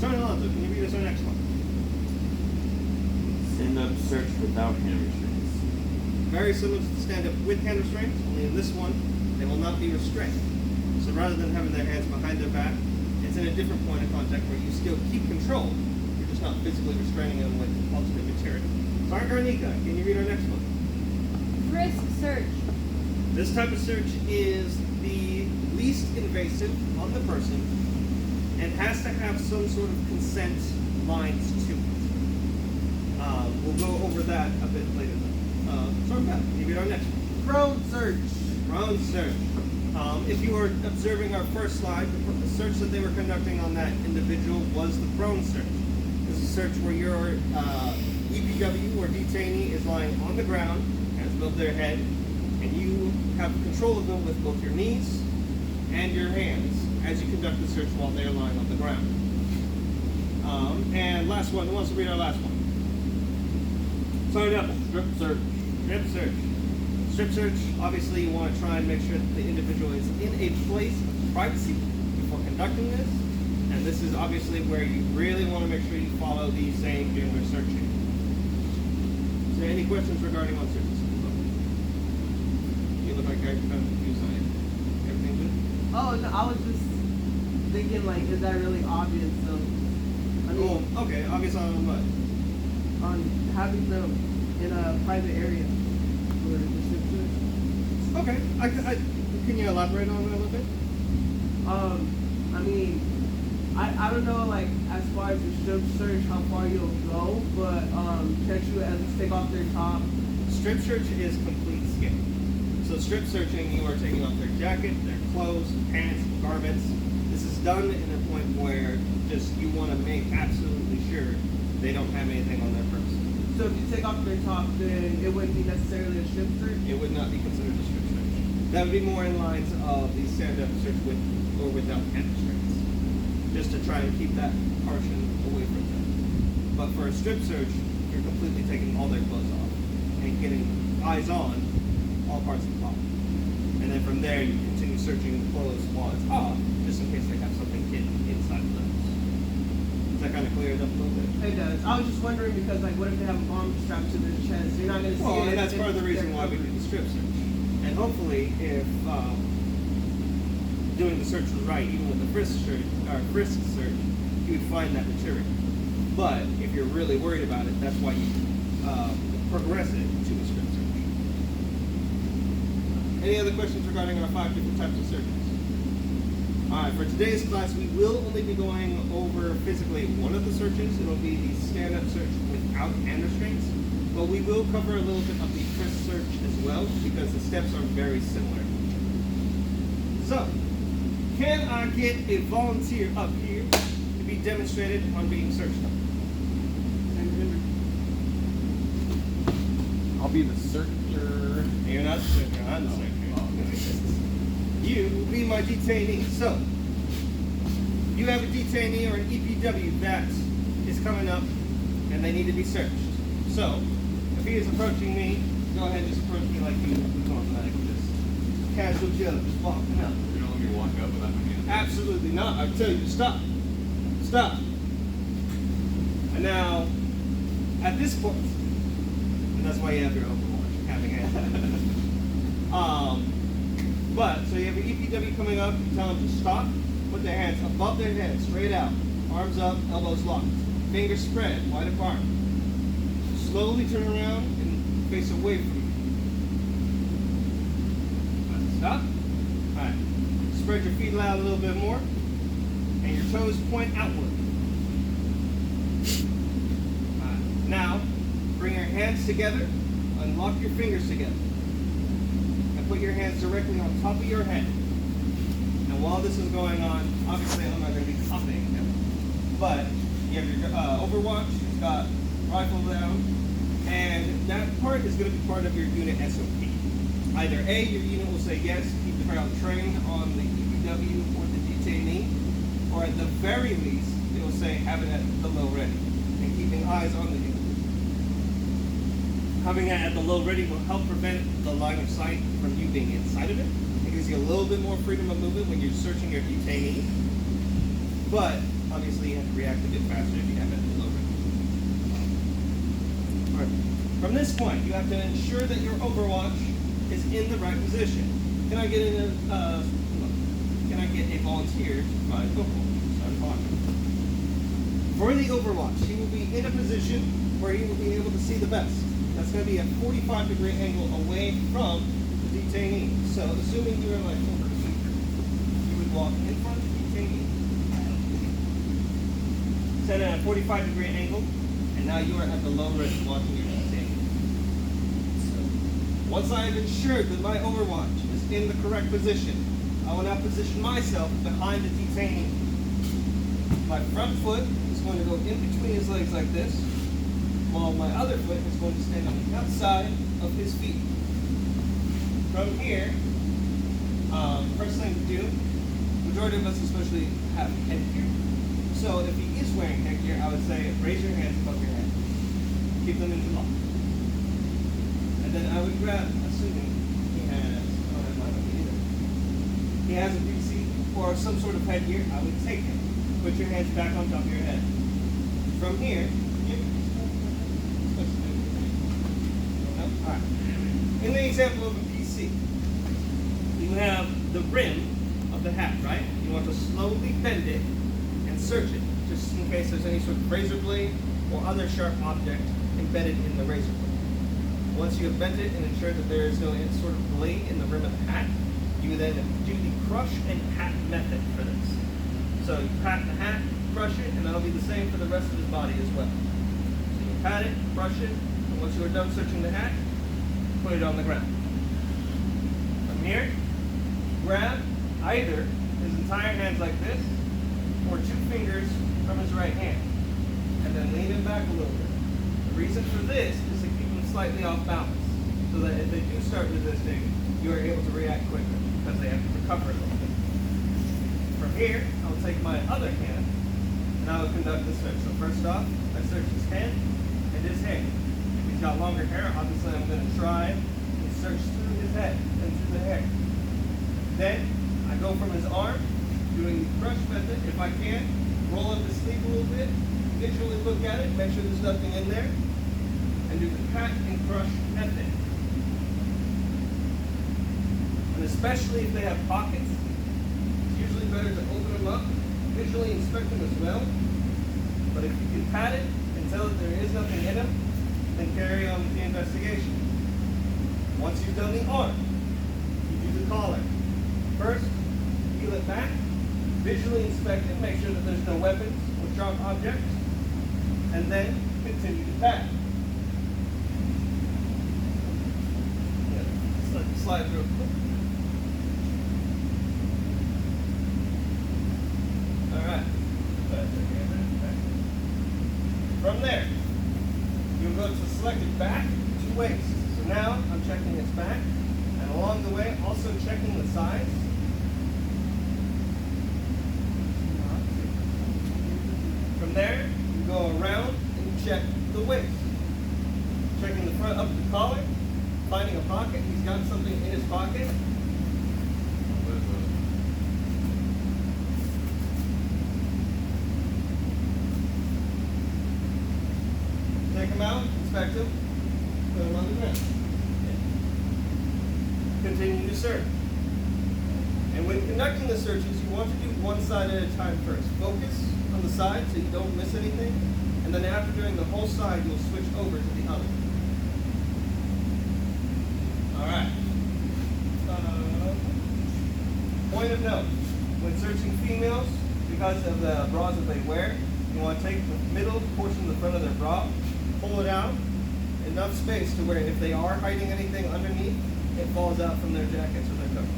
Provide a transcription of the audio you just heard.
Sorry, Alonzo, can you read us our next one? Stand-up search without hand restraints. Very similar to the stand-up with hand restraints, only in this one, they will not be restrained. So rather than having their hands behind their back, it's in a different point of contact where you still keep control. You're just not physically restraining them with alternate material. Sorry, Arnika, can you read our next one? Frisk search. This type of search is the least invasive on the person and has to have some sort of consent lines to it. We'll go over that a bit later though. Sorry, Beth, can you read our next one? Prone search. Prone search. If you were observing our first slide, the search that they were conducting on that individual was the prone search. This is a search where your EPW or detainee is lying on the ground, hands above their head, and you have control of them with both your knees and your hands as you conduct the search while they're lying on the ground. And last one, who wants to read our last one? Sorry, Apple. Strip search. Strip search. Strip search, obviously you want to try and make sure that the individual is in a place of privacy before conducting this. And this is obviously where you really want to make sure you follow these saying during their searching. Is there any questions regarding on searches? You look like you're kind of confused on it. Everything good? Oh, no, I was just thinking, like, is that really obvious? So, I mean, okay, obvious on what? on having them in a private area for the strip search. Okay, can you elaborate on that a little bit? I mean, I don't know, like, as far as the strip search, how far you'll go, but can't you at least take off their top? Strip search is complete skin. So strip searching, you are taking off their jacket, their clothes, pants, garments. This is done in a point where just you want to make absolutely sure they don't have anything on their person. So if you take off their top, then it wouldn't be necessarily a strip search? It would not be considered a strip search. That would be more in lines of the stand-up search with or without hand restraints, just to try and keep that portion away from them. But for a strip search, you're completely taking all their clothes off and getting eyes on all parts of the body. And then from there, you continue searching the clothes while it's off, just in case they have something hidden inside of those. Does that kind of clear it up a little bit? It does. I was just wondering because, like, what if they have a bomb strapped to their chest? You're not going to see Well, it. and that's part of the reason why we do the strip search. And hopefully, if doing the search was right, even with the frisk search, you would find that material. But if you're really worried about it, that's why you progress it to a strip search. Any other questions regarding our 5 different types of searches? Alright, for today's class, we will only be going over physically one of the searches. It'll be the stand-up search without hand restraints. But we will cover a little bit of the frisk search as well, because the steps are very similar. So, can I get a volunteer up here to be demonstrated on being searched? I'll be the searcher. You're not the searcher, I'm the searcher. You will be my detainee. So, you have a detainee or an EPW that is coming up and they need to be searched. So, if he is approaching me, go ahead and just approach me like you would normally, like just casual Joe, just walking up. You don't want me to walk up without my hand? Absolutely not. I tell you to stop. Stop. And now, at this point, and that's why you have your Overwatch, having hands. But, so you have your EPW coming up, you tell them to stop, put their hands above their head, straight out, arms up, elbows locked, fingers spread, wide apart. Slowly turn around and face away from you. Stop. Alright. Spread your feet out a little bit more, and your toes point outward. Alright. Now, bring your hands together, unlock your fingers together. Put your hands directly on top of your head. And while this is going on, obviously I'm not going to be cuffing him, but you have your Overwatch, it's got rifle down, and that part is going to be part of your unit SOP. Either A, your unit will say yes, keep the crowd trained on the EPW or the detainee, or at the very least, it will say have it at the low ready, and keeping eyes on the unit. Having that at the low ready will help prevent the line of sight from you being inside of it. It gives you a little bit more freedom of movement when you're searching your detainee. But Obviously, you have to react a bit faster if you have it at the low rate. Alright. From this point, you have to ensure that your overwatch is in the right position. Can I get a volunteer to provide overwatch? Start talking. For the overwatch, he will be in a position where he will be able to see the best. That's going to be a 45-degree angle away from the detainee. So, assuming you are like over here, you would walk in front of the detainee, set at a 45-degree angle, and now you are at the low risk watching your detainee. So, once I have ensured that my overwatch is in the correct position, I will now position myself behind the detainee. My front foot is going to go in between his legs like this, while my other foot is going to stand on the outside of his feet. From here, first thing to do, majority of us especially have headgear. So if he is wearing headgear, I would say raise your hands above your head. Keep them interlocked. And then I would grab, assuming he has, I don't have mine on me either. He has a PC or some sort of headgear, I would take it. Put your hands back on top of your head. From here, alright. In the example of a PC, you have the rim of the hat, right? You want to slowly bend it and search it, just in case there's any sort of razor blade or other sharp object embedded in the razor blade. Once you have bent it and ensured that there is no sort of blade in the rim of the hat, you then do the crush and pat method for this. So you pat the hat, crush it, and that'll be the same for the rest of his body as well. So you pat it, brush it, and once you are done searching the hat, put it on the ground. From here, grab either his entire hands like this, or 2 fingers from his right hand, and then lean him back a little bit. The reason for this is to keep him slightly off balance, so that if they do start resisting, you are able to react quicker, because they have to recover a little bit. From here, I will take my other hand, and I will conduct the search. So first off, I search his hand and his hair. If he's got longer hair, obviously I'm going to try and search through his head and through the hair. Then, I go from his arm, doing the crush method. If I can, roll up his sleeve a little bit, visually look at it, make sure there's nothing in there, and do the pat and crush method. And especially if they have pockets, it's usually better to open them up, visually inspect them as well. But if you can pat it and tell that there is nothing in them, then carry on with the investigation. Once you've done the arm, you do the collar. First, peel it back, visually inspect it, make sure that there's no weapons or sharp objects, and then continue to pat. Slide real quick. Alright. From there, you'll go to selected back to waist. So now I'm checking its back, and along the way, also checking the sides. From there, you go around and check the waist. Checking the front up the collar, finding a pocket. He's got something in his pocket. Take him out, inspect him, put him on the ground. Continue to search. And when conducting the searches, you want to do one side at a time first. Focus on the side so you don't miss anything. And then after doing the whole side, you'll switch over to the other. Alright. Point of note, when searching females, because of the bras that they wear, you want to take the middle portion of the front of their bra, pull it out, enough space to where if they are hiding anything underneath, it falls out from their jackets or their coats.